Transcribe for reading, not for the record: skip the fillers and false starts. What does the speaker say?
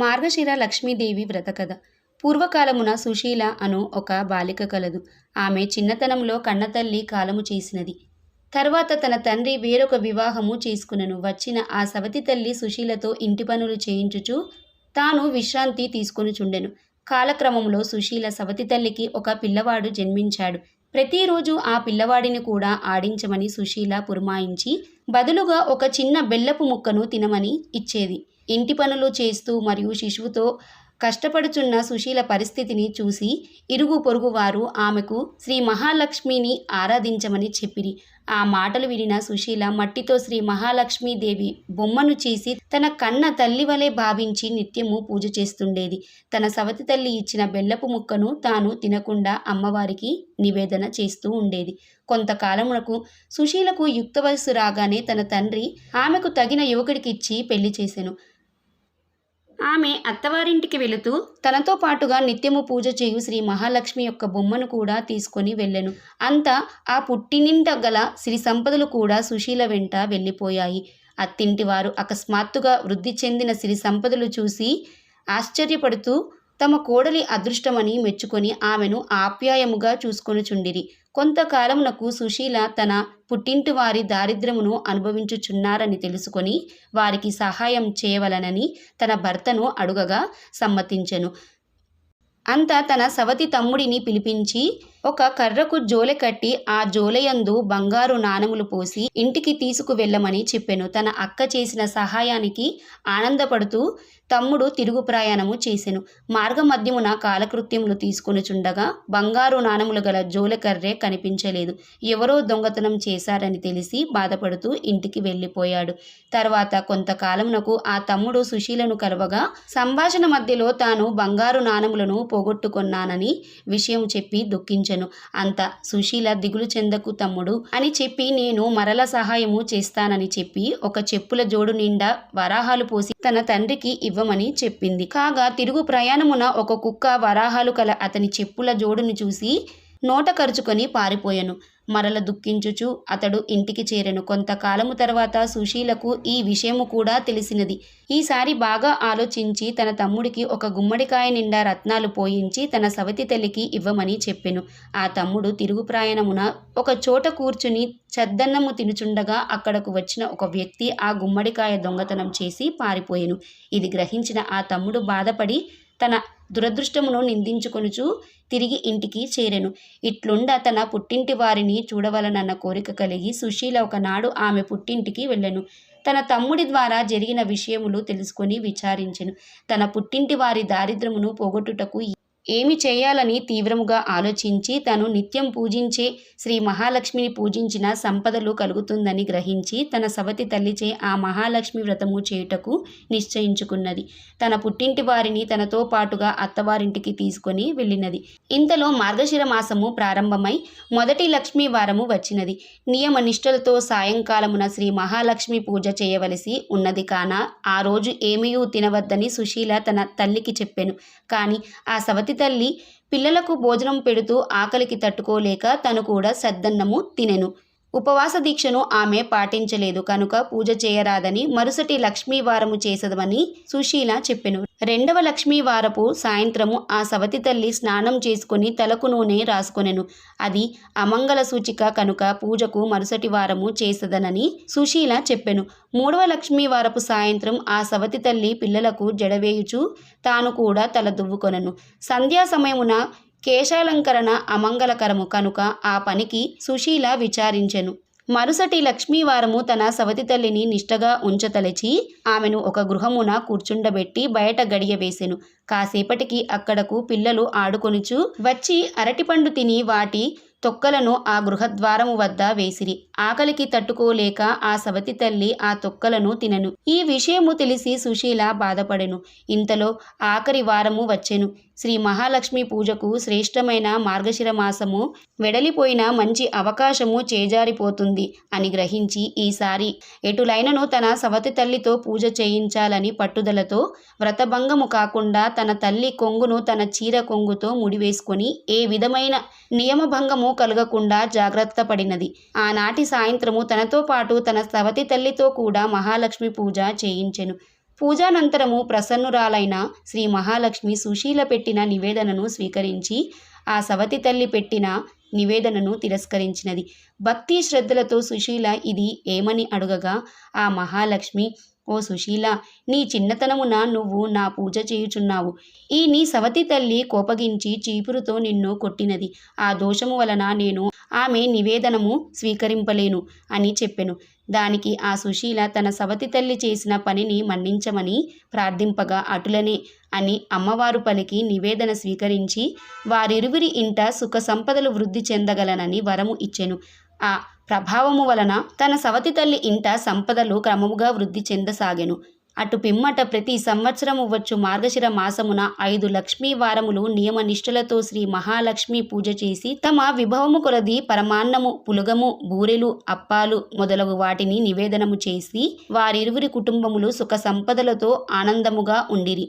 మార్గశిర లక్ష్మీదేవి వ్రతకథ. పూర్వకాలమున సుశీల అను ఒక బాలిక కలదు. ఆమె చిన్నతనంలో కన్నతల్లి కాలము చేసినది. తర్వాత తన తండ్రి వేరొక వివాహము చేసుకునెను. వచ్చిన ఆ సవతి తల్లి సుశీలతో ఇంటి పనులు చేయించుచు తాను విశ్రాంతి తీసుకొనుచుండెను. కాలక్రమంలో సుశీల సవతి తల్లికి ఒక పిల్లవాడు జన్మించాడు. ప్రతిరోజు ఆ పిల్లవాడిని కూడా ఆడించమని సుశీల పురమాయించి బదులుగా ఒక చిన్న బెల్లపు ముక్కను తినమని ఇచ్చేది. ఇంటి పనులు చేస్తూ మరియు శిశువుతో కష్టపడుచున్న సుశీల పరిస్థితిని చూసి ఇరుగు పొరుగు వారు ఆమెకు శ్రీ మహాలక్ష్మిని ఆరాధించమని చెప్పిరి. ఆ మాటలు వినిన సుశీల మట్టితో శ్రీ మహాలక్ష్మీదేవి బొమ్మను చేసి తన కన్న తల్లి వలె భావించి నిత్యము పూజ చేస్తుండేది. తన సవతి తల్లి ఇచ్చిన బెల్లపు ముక్కను తాను తినకుండా అమ్మవారికి నివేదన చేస్తూ ఉండేది. కొంతకాలమునకు సుశీలకు యుక్త వయస్సు రాగానే తన తండ్రి ఆమెకు తగిన యువకుడికిచ్చి పెళ్లి చేసెను. ఆమె అత్తవారింటికి వెళుతూ తనతో పాటుగా నిత్యము పూజ చేయు శ్రీ మహాలక్ష్మి యొక్క బొమ్మను కూడా తీసుకొని వెళ్ళెను. అంతా ఆ పుట్టినింట గల సిరి సంపదలు కూడా సుశీల వెంట వెళ్ళిపోయాయి. అత్తింటి వారు అకస్మాత్తుగా వృద్ధి చెందిన సిరి సంపదలు చూసి ఆశ్చర్యపడుతూ తమ కోడలి అదృష్టమని మెచ్చుకొని ఆమెను ఆప్యాయముగా చూసుకొనుచుండిరి. కొంతకాలమునకు సుశీల తన పుట్టింటి వారి దారిద్ర్యమును అనుభవించుచున్నారని తెలుసుకొని వారికి సహాయం చేయవలనని తన భర్తను అడుగగా సమ్మతించెను. అంతా తన సవతి తమ్ముడిని పిలిపించి ఒక కర్రకు జోలె కట్టి ఆ జోలెయందు బంగారు నాణములు పోసి ఇంటికి తీసుకువెళ్ళమని చెప్పెను. తన అక్క చేసిన సహాయానికి ఆనందపడుతూ తమ్ముడు తిరుగు ప్రయాణము చేసెను. మార్గమధ్యమున కాలకృత్యములు తీసుకొనుచుండగా బంగారు నాణములు గల జోలె కర్రె కనిపించలేదు. ఎవరో దొంగతనం చేశారని తెలిసి బాధపడుతూ ఇంటికి వెళ్ళిపోయాడు. తర్వాత కొంతకాలమునకు ఆ తమ్ముడు సుశీలను కలవగా సంభాషణ మధ్యలో తాను బంగారు నాణములను పోగొట్టుకొన్నానని విషయం చెప్పి దుఃఖించెను. అంత సుశీల దిగులు చెందకు తమ్ముడు అని చెప్పి నేను మరల సహాయము చేస్తానని చెప్పి ఒక చెప్పుల జోడు నిండా వరాహాలు పోసి తన తండ్రికి ఇవ్వమని చెప్పింది. కాగా తిరుగు ప్రయాణమున ఒక కుక్క వరాహాలు కల అతని చెప్పుల జోడుని చూసి నోట కరుచుకొని పారిపోయెను. మరల దుఃఖించుచు అతడు ఇంటికి చేరెను. కొంతకాలము తర్వాత సుశీలకు ఈ విషయము కూడా తెలిసినది. ఈసారి బాగా ఆలోచించి తన తమ్ముడికి ఒక గుమ్మడికాయ నిండా రత్నాలు పోయించి తన సవతి తల్లికి ఇవ్వమని చెప్పెను. ఆ తమ్ముడు తిరుగు ప్రయాణమున ఒక చోట కూర్చుని చద్దన్నము తినుచుండగా అక్కడకు వచ్చిన ఒక వ్యక్తి ఆ గుమ్మడికాయ దొంగతనం చేసి పారిపోయెను. ఇది గ్రహించిన ఆ తమ్ముడు బాధపడి తన దురదృష్టమును నిందించుకొనుచు తిరిగి ఇంటికి చేరెను. ఇట్లుండ తన పుట్టింటి వారిని చూడవలనన్న కోరిక కలిగి సుశీల ఒకనాడు ఆమె పుట్టింటికి వెళ్ళెను. తన తమ్ముడి ద్వారా జరిగిన విషయములు తెలుసుకొని విచారించెను. తన పుట్టింటి వారి దారిద్ర్యమును పోగొట్టుటకు ఏమి చేయాలని తీవ్రముగా ఆలోచించి తను నిత్యం పూజించే శ్రీ మహాలక్ష్మిని పూజించిన సంపదలు కలుగుతుందని గ్రహించి తన సవతి తల్లిచే ఆ మహాలక్ష్మి వ్రతము చేయుటకు నిశ్చయించుకున్నది. తన పుట్టింటి వారిని తనతో పాటుగా అత్తవారింటికి తీసుకొని వెళ్ళినది. ఇంతలో మార్గశిర మాసము ప్రారంభమై మొదటి లక్ష్మీ వారము వచ్చినది. నియమ నిష్ఠలతో సాయంకాలమున శ్రీ మహాలక్ష్మి పూజ చేయవలసి ఉన్నది. కాన ఆ రోజు ఏమీయూ తినవద్దని సుశీల తన తల్లికి చెప్పెను. కానీ ఆ సవతి తల్లి పిల్లలకు భోజనం పెడుతూ ఆకలికి తట్టుకోలేక తను కూడా సద్దన్నము తినెను. ఉపవాస దీక్షను ఆమె పాటించలేదు కనుక పూజ చేయరాదని మరుసటి లక్ష్మీవారము చేసదమని సుశీల చెప్పెను. రెండవ లక్ష్మీవారపు సాయంత్రము ఆ సవతి తల్లి స్నానం చేసుకుని తలకు నూనె రాసుకొనెను. అది అమంగళ సూచిక కనుక పూజకు మరుసటి వారము చేసదనని సుశీల చెప్పెను. మూడవ లక్ష్మీవారపు సాయంత్రం ఆ సవతి తల్లి పిల్లలకు జడవేయుచు తాను కూడా తల దువ్వుకొనెను. సంధ్యా సమయమున కేశాలంకరణ అమంగళకరము కనుక ఆ పనికి సుశీల విచారించెను. మరుసటి లక్ష్మీవారము తన సవతి తల్లిని నిష్టగా ఉంచతలచి ఆమెను ఒక గృహమున కూర్చుండబెట్టి బయట గడియ వేసెను. కాసేపటికి అక్కడకు పిల్లలు ఆడుకొనుచు వచ్చి అరటిపండు తిని వాటి తొక్కలను ఆ గృహద్వారము వద్ద వేసిరి. ఆకలికి తట్టుకోలేక ఆ సవతి తల్లి ఆ తొక్కలను తినెను. ఈ విషయము తెలిసి సుశీల బాధపడెను. ఇంతలో ఆఖరి వారము వచ్చెను. శ్రీ మహాలక్ష్మి పూజకు శ్రేష్టమైన మార్గశిర మాసము వెడలిపోయిన మంచి అవకాశము చేజారిపోతుంది అని గ్రహించి ఈసారి ఎటులైనను తన సవతి తల్లితో పూజ చేయించాలని పట్టుదలతో వ్రతభంగము కాకుండా తన తల్లి కొంగును తన చీర కొంగుతో ముడివేసుకొని ఏ విధమైన నియమభంగము కలగకుండా జాగ్రత్త పడినది. ఆనాటి సాయంత్రము తనతో పాటు తన సవతి తల్లితో కూడా మహాలక్ష్మి పూజ చేయించెను. పూజానంతరము ప్రసన్నురాలైన శ్రీ మహాలక్ష్మి సుశీల పెట్టిన నివేదనను స్వీకరించి ఆ సవతి తల్లి పెట్టిన నివేదనను తిరస్కరించినది. భక్తి శ్రద్ధలతో సుశీల ఇది ఏమని అడుగగా ఆ మహాలక్ష్మి, ఓ సుశీల, నీ చిన్నతనమున నువ్వు నా పూజ చేయుచున్నావు. ఈ నీ సవతి తల్లి కోపగించి చీపురుతో నిన్ను కొట్టినది. ఆ దోషము వలన నేను ఆమె నివేదనము స్వీకరింపలేను అని చెప్పెను. దానికి ఆ సుశీల తన సవతి తల్లి చేసిన పనిని మన్నించమని ప్రార్థింపగా అటులనే అని అమ్మవారు పలికి నివేదన స్వీకరించి వారిరువురి ఇంట సుఖ సంపదలు వృద్ధి చెందగలనని వరము ఇచ్చెను. ఆ ప్రభావము వలన తన సవతి తల్లి ఇంట సంపదలు క్రమముగా వృద్ధి చెందసాగెను. అటు పిమ్మట ప్రతి సంవత్సరము వచ్చు మార్గశిర మాసమున 5 లక్ష్మీ వారములు నియమనిష్ఠులతో శ్రీ మహాలక్ష్మి పూజ చేసి తమ విభవము కొలది పరమాన్నము, పులగము, బూరెలు, అప్పాలు మొదలగు వాటిని నివేదనము చేసి వారిరువురి కుటుంబములు సుఖ సంపదలతో ఆనందముగా ఉండిరి.